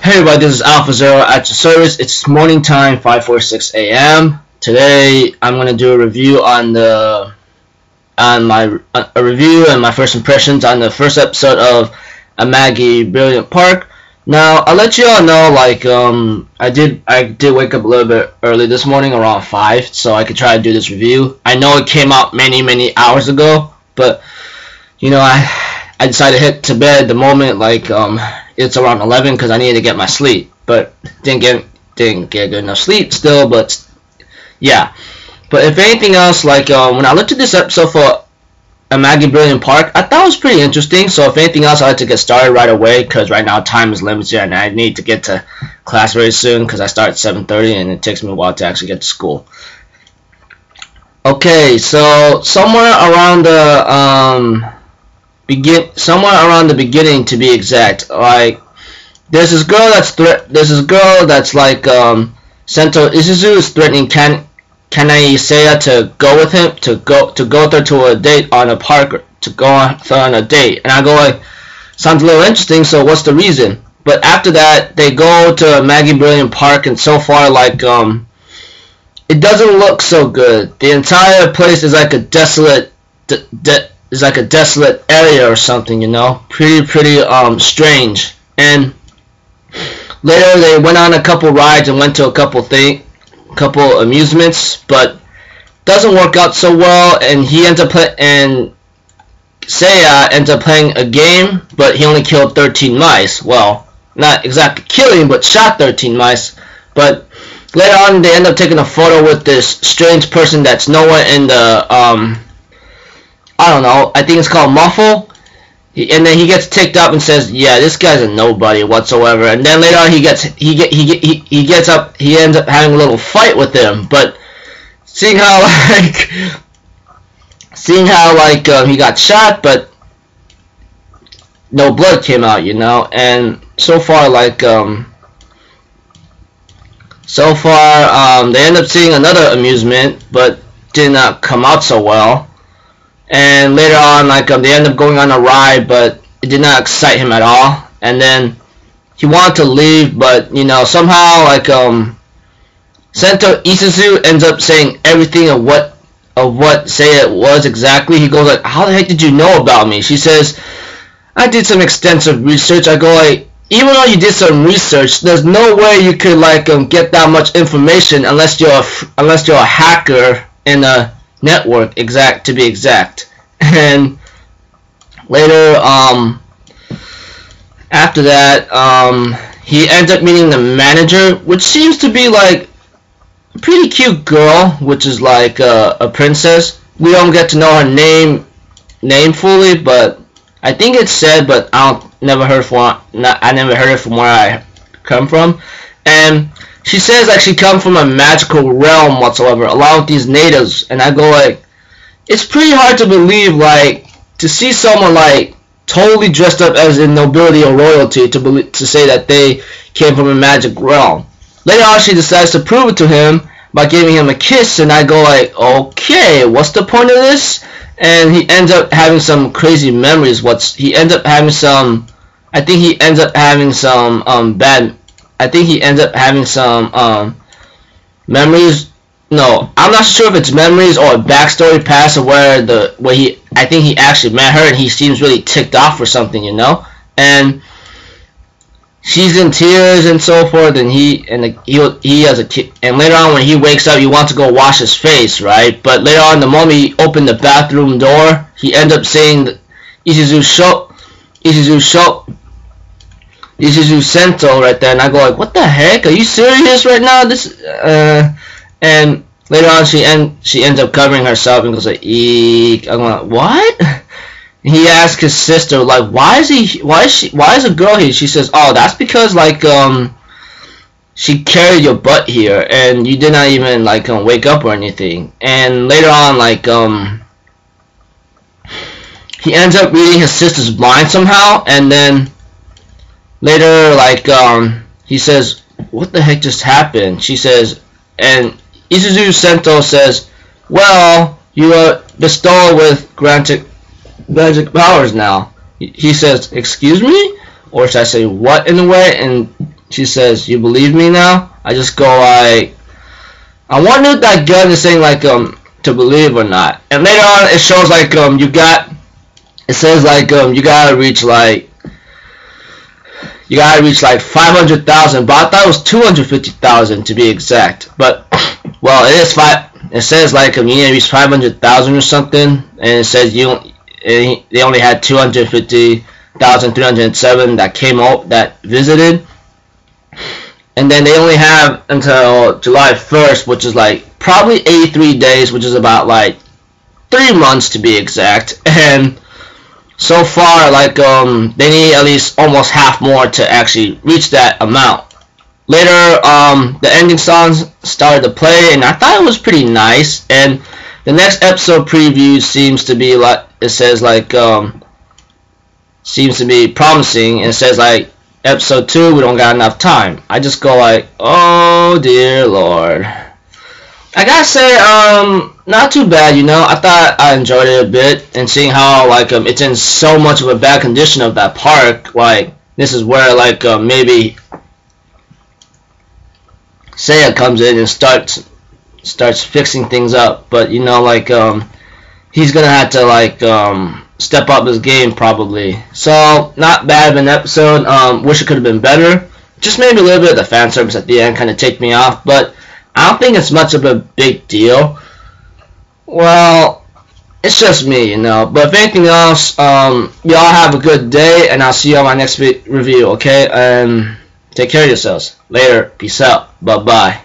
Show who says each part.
Speaker 1: Hey everybody, this is Alpha Zero at your service. It's morning time, 5:46 a.m. Today I'm gonna do a review on review and my first impressions on the first episode of Amagi Brilliant Park. Now I'll let you all know, like I did wake up a little bit early this morning, around 5, so I could try to do this review. I know it came out many hours ago, but you know I decided to hit to bed the moment it's around 11 because I needed to get my sleep, but didn't get good enough sleep still. But yeah, but if anything else, when I looked at this episode for Amagi Brilliant Park, I thought it was pretty interesting. So if anything else, I'd like to get started right away because right now time is limited and I need to get to class very soon because I start at 7:30 and it takes me a while to actually get to school. Okay, so somewhere around the beginning, to be exact, like there's this girl that's like Sento Isuzu is threatening Kanai Seiya to go with him to go with her to a date on a park, to go on a date, and I go like, sounds a little interesting, so what's the reason? But after that they go to Amagi Brilliant Park, and so far it doesn't look so good. The entire place is like a desolate area or something, you know, pretty strange. And later they went on a couple rides and went to a couple amusements, but doesn't work out so well. And Seiya ends up playing a game, but he only killed 13 mice. Well, not exactly killing, but shot 13 mice. But later on they end up taking a photo with this strange person that's nowhere in the I don't know, I think it's called Muffle, and then he gets ticked up and says, yeah, this guy's a nobody whatsoever. And then later on he ends up having a little fight with him. But seeing how he got shot, but no blood came out, you know. And so far they end up seeing another amusement, but did not come out so well. And later on, they end up going on a ride, but it did not excite him at all. And then he wanted to leave, but you know, somehow Sento Isuzu ends up saying everything of what Seiya was exactly. He goes like, how the heck did you know about me? She says, I did some extensive research. I go like, even though you did some research, there's no way you could get that much information unless you're a hacker in a network, to be exact. And later after that he ends up meeting the manager, which seems to be like a pretty cute girl, which is like a princess. We don't get to know her name fully, but I think it's said, but I never heard it from where I come from. And she says she comes from a magical realm whatsoever, along with these natives. And I go like, it's pretty hard to believe, to see someone totally dressed up as in nobility or royalty to say that they came from a magic realm. Later on she decides to prove it to him by giving him a kiss, and I go like, okay, what's the point of this? And he ends up having some crazy memories. I think he ends up having some memories. No, I'm not sure if it's memories or a backstory past of I think he actually met her and he seems really ticked off or something, you know. And she's in tears and so forth, and he has a kid. And later on when he wakes up, he wants to go wash his face, right? But later on, the moment he opened the bathroom door, he ends up saying that Isuzu Sento right there, and I go like, what the heck? Are you serious right now? And later on she ends up covering herself and goes like, eek. I'm like, what? He asks his sister why is a girl here? She says, oh, that's because she carried your butt here and you did not even wake up or anything. And later on he ends up reading his sister's mind somehow, and then later he says, what the heck just happened? She says, and Isuzu Sento says, well, you are bestowed with granted magic powers now. He says, excuse me? Or should I say, what in a way? And She says, "You believe me now?" I just go like, I wonder if that gun is saying like to believe or not. And later on it shows like it says like you gotta reach like 500,000, but I thought it was 250,000 to be exact. But well, it is it says like you need to reach 500,000 or something, and it says they only had 250,307 that came out that visited. And then they only have until July 1st, which is like probably 83 days, which is about like 3 months to be exact. And so far, like they need at least almost half more to actually reach that amount. Later, the ending songs started to play, and I thought it was pretty nice. And the next episode preview seems to be like, it says like seems to be promising. It says like, episode 2, we don't got enough time. I just go like, oh dear lord. I gotta say, not too bad, you know. I thought I enjoyed it a bit, and seeing how like it's in so much of a bad condition of that park. Like this is where like maybe Seiya comes in and starts fixing things up. But you know, like he's gonna have to like step up his game probably. So not bad of an episode. Wish it could have been better. Just maybe a little bit of the fan service at the end kind of take me off, but I don't think it's much of a big deal. Well, it's just me, you know. But if anything else, y'all have a good day, and I'll see you on my next review, okay? And take care of yourselves. Later. Peace out. Bye-bye.